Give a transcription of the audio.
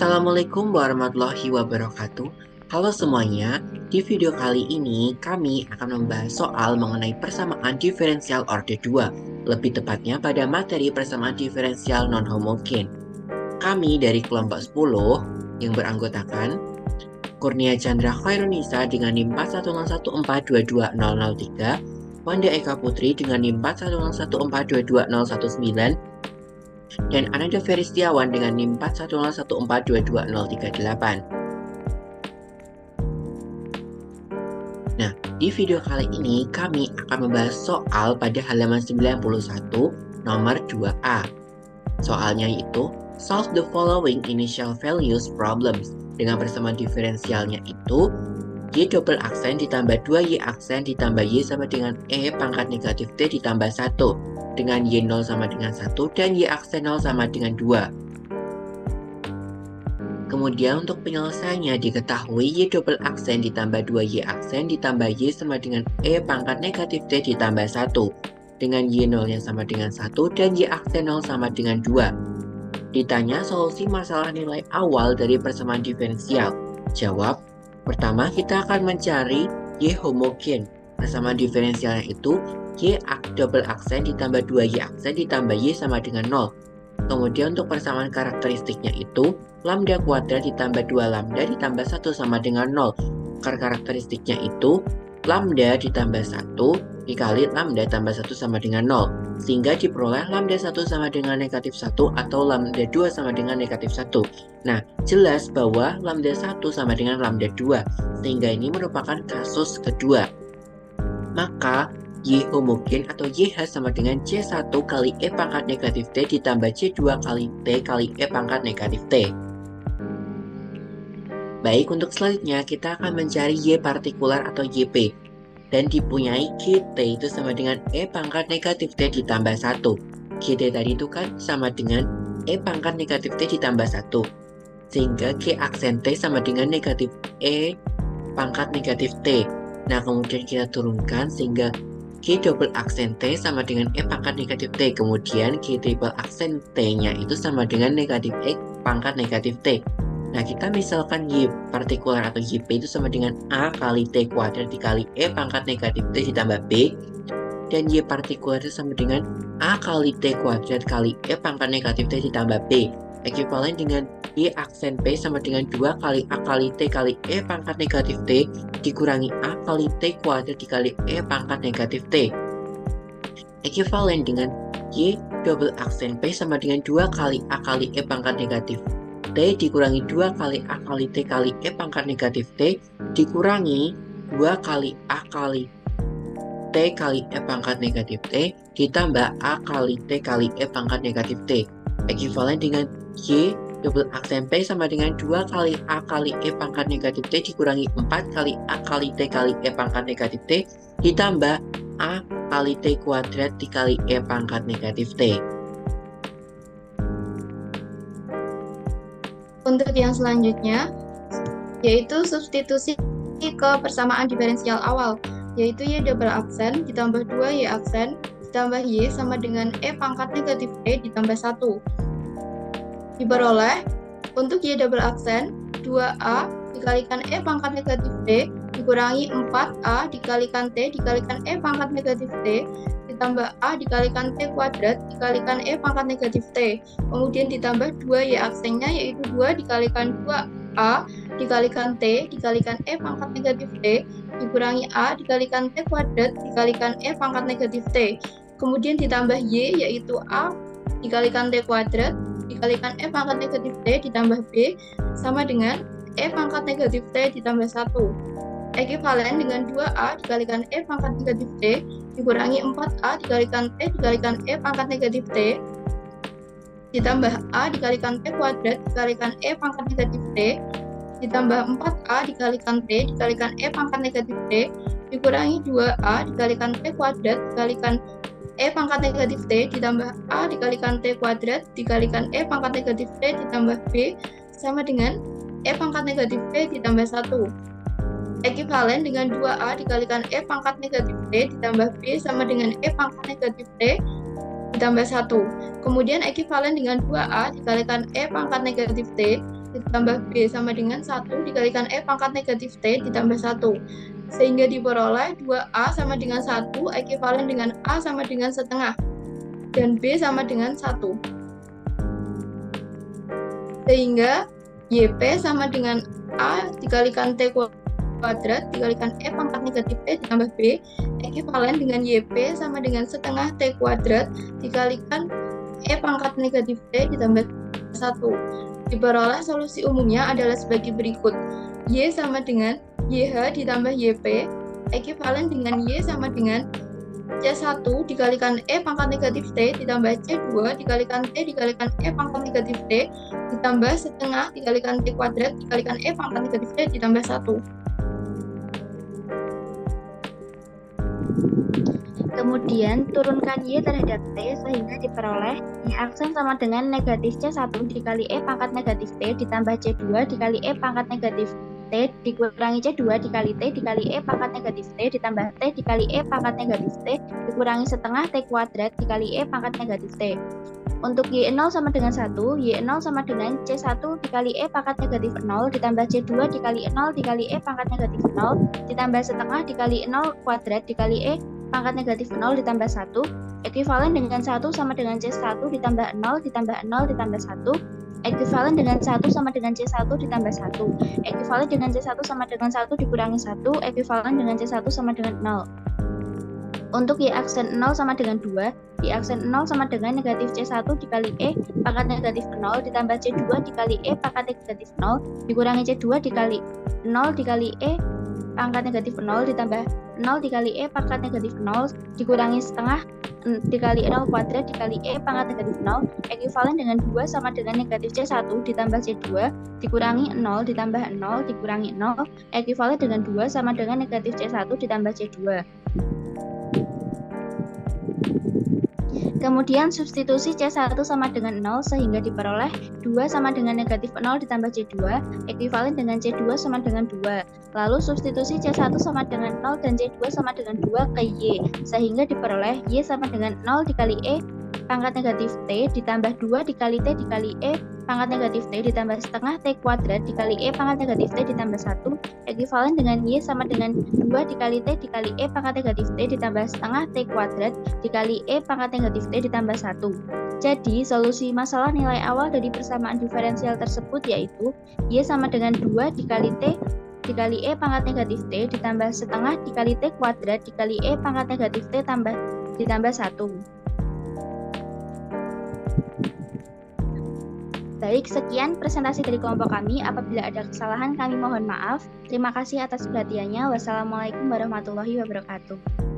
Assalamualaikum warahmatullahi wabarakatuh. Halo semuanya, di video kali ini kami akan membahas soal mengenai persamaan diferensial orde 2, lebih tepatnya pada materi persamaan diferensial non-homogen. Kami dari kelompok 10 yang beranggotakan Kurnia Chandra Khairunisa dengan NIM 41014220003, Wanda Eka Putri dengan NIM 41014220019, dan Ananda Ferry Setiawan dengan NIM 41014220038. Nah, di video kali ini kami akan membahas soal pada halaman 91 nomor 2A. Soalnya yaitu solve the following initial values problems. Dengan persamaan diferensialnya itu Y double aksen ditambah 2Y aksen ditambah Y sama dengan E pangkat negatif T ditambah 1 dengan Y0 sama dengan 1 dan Y aksen 0 sama dengan 2. Kemudian untuk penyelesaiannya diketahui Y double aksen ditambah 2Y aksen ditambah Y sama dengan E pangkat negatif T ditambah 1 dengan Y0 yang sama dengan 1 dan Y aksen 0 sama dengan 2. Ditanya solusi masalah nilai awal dari persamaan diferensial. Jawab, pertama kita akan mencari Y homogen. Persamaan diferensialnya itu Y double aksen ditambah 2Y aksen ditambah Y sama dengan 0. Kemudian untuk persamaan karakteristiknya itu lambda kuadrat ditambah 2 lambda ditambah 1 sama dengan 0. Karakteristiknya itu lambda ditambah 1 dikali lambda tambah 1 sama dengan 0. Sehingga diperoleh lambda 1 sama dengan negatif 1 atau lambda 2 sama dengan negatif 1. Nah, jelas bahwa lambda 1 sama dengan lambda 2. Sehingga ini merupakan kasus kedua. Maka Y homogen atau YH sama dengan C1 kali E pangkat negatif T ditambah C2 kali T kali E pangkat negatif T. Baik, untuk selanjutnya kita akan mencari Y partikular atau YP. Dan dipunyai GT itu sama dengan E pangkat negatif T ditambah 1. GT tadi itu kan sama dengan E pangkat negatif T ditambah 1. Sehingga G aksen T sama dengan negatif E pangkat negatif T. Nah, kemudian kita turunkan sehingga G double aksen T sama dengan E pangkat negatif T. Kemudian G triple aksen T-nya itu sama dengan negatif E pangkat negatif T. Nah, kita misalkan Y partikular atau YP itu sama dengan A kali T kuadrat dikali E pangkat negatif T ditambah B. Dan Y partikular itu sama dengan A kali T kuadrat kali E pangkat negatif T ditambah B. Ekuivalen dengan Y aksen P sama dengan 2 kali A kali T kali E pangkat negatif T dikurangi A kali T kuadrat dikali E pangkat negatif T. Ekuivalen dengan Y double aksen P sama dengan 2 kali A kali E pangkat negatif T dikurangi 2 kali A kali T kali E pangkat negatif T dikurangi 2 kali A kali T kali E pangkat negatif T ditambah A kali T kali E pangkat negatif T. Ekuivalen dengan Y double aksen P sama dengan 2 kali A kali E pangkat negatif T dikurangi 4 kali A kali T kali E pangkat negatif T ditambah A kali T kuadrat dikali E pangkat negatif T. Untuk yang selanjutnya, yaitu substitusi ke persamaan diferensial awal, yaitu Y double aksen ditambah 2Y aksen ditambah Y sama dengan E pangkat negatif T ditambah 1. Diperoleh untuk Y double aksen 2A dikalikan E pangkat negatif T dikurangi 4A dikalikan T dikalikan E pangkat negatif T ditambah A dikalikan T kuadrat dikalikan E pangkat negatif T. Kemudian ditambah 2Y aksennya yaitu 2 dikalikan 2A dikalikan T dikalikan E pangkat negatif T dikurangi A dikalikan T kuadrat dikalikan E pangkat negatif T. Kemudian ditambah Y yaitu A dikalikan T kuadrat dikalikan E pangkat negatif T ditambah B sama dengan E pangkat negatif T ditambah 1. Ekuivalen dengan 2A dikalikan E pangkat negatif T dikurangi 4A dikalikan T dikalikan E pangkat negatif T ditambah A dikalikan T kuadrat dikalikan E pangkat negatif T ditambah 4A dikalikan T dikalikan E pangkat negatif T dikurangi 2A dikalikan T kuadrat dikalikan E pangkat negatif T ditambah A dikalikan T kuadrat dikalikan E pangkat negatif T ditambah B sama dengan E pangkat negatif T ditambah 1. Ekuivalen dengan 2A dikalikan E pangkat negatif T ditambah B sama dengan E pangkat negatif T ditambah 1. Kemudian ekuivalen dengan 2A dikalikan E pangkat negatif T ditambah B sama dengan 1 dikalikan E pangkat negatif T ditambah 1. Sehingga diperoleh 2A sama dengan 1 ekivalen dengan A sama dengan setengah. Dan B sama dengan 1. Sehingga YP sama dengan A dikalikan T kuadrat dikalikan E pangkat negatif T ditambah B ekivalen dengan YP sama dengan setengah T kuadrat dikalikan E pangkat negatif T ditambah 1. Diperoleh solusi umumnya adalah sebagai berikut. Y sama dengan YH ditambah YP ekivalen dengan Y sama dengan C1 dikalikan E pangkat negatif T ditambah C2 dikalikan T dikalikan E pangkat negatif T ditambah setengah dikalikan T kuadrat dikalikan E pangkat negatif T ditambah 1. Kemudian turunkan Y terhadap T sehingga diperoleh Y aksen sama dengan negatif C1 dikali E pangkat negatif T ditambah C2 dikali E pangkat negatif T dikurangi C2 dikali T dikali E pangkat negatif T ditambah T dikali E pangkat negatif T dikurangi setengah T kuadrat dikali E pangkat negatif T. Untuk Y0 sama dengan 1, Y0 sama dengan C1 dikali E pangkat negatif 0 ditambah C2 dikali 0 dikali E pangkat negatif 0 ditambah setengah dikali 0 kuadrat dikali E pangkat negatif 0 ditambah 1 ekivalen dengan 1 sama dengan C1 ditambah 0 ditambah 0 ditambah 1 ekivalen dengan 1 sama dengan C1 ditambah 1 ekivalen dengan C1 sama dengan 1 dikurangi 1 ekivalen dengan C1 sama dengan 0. Untuk Y aksen 0 sama dengan 2, Y aksen 0 sama dengan negatif C1 dikali E pangkat negatif 0 ditambah C2 dikali E pangkat negatif 0 dikurangi C2 dikali 0 dikali E pangkat negatif 0 ditambah 0 dikali E pangkat negatif 0 dikurangi setengah dikali 0 kuadrat dikali E pangkat negatif 0 ekivalen dengan 2 sama dengan negatif C1 ditambah C2 dikurangi 0 ditambah 0 dikurangi 0 ekivalen dengan 2 sama dengan negatif C1 ditambah C2. Kemudian substitusi C1 sama dengan 0 sehingga diperoleh 2 sama dengan negatif 0 ditambah C2 ekivalen dengan C2 sama dengan 2. Lalu substitusi C1 sama dengan 0 dan C2 sama dengan 2 ke Y sehingga diperoleh Y sama dengan 0 dikali E pangkat negatif T ditambah 2 dikali T dikali E pangkat negatif T ditambah setengah T kuadrat dikali E pangkat negatif T ditambah 1 ekivalen dengan Y sama dengan 2 dikali T dikali E pangkat negatif T ditambah setengah T kuadrat dikali E pangkat negatif T ditambah 1. Jadi solusi masalah nilai awal dari persamaan diferensial tersebut yaitu Y sama dengan 2 dikali T dikali E pangkat negatif T ditambah setengah dikali T kuadrat dikali E pangkat negatif T ditambah 1. Baik, sekian presentasi dari kelompok kami. Apabila ada kesalahan, kami mohon maaf. Terima kasih atas perhatiannya. Wassalamualaikum warahmatullahi wabarakatuh.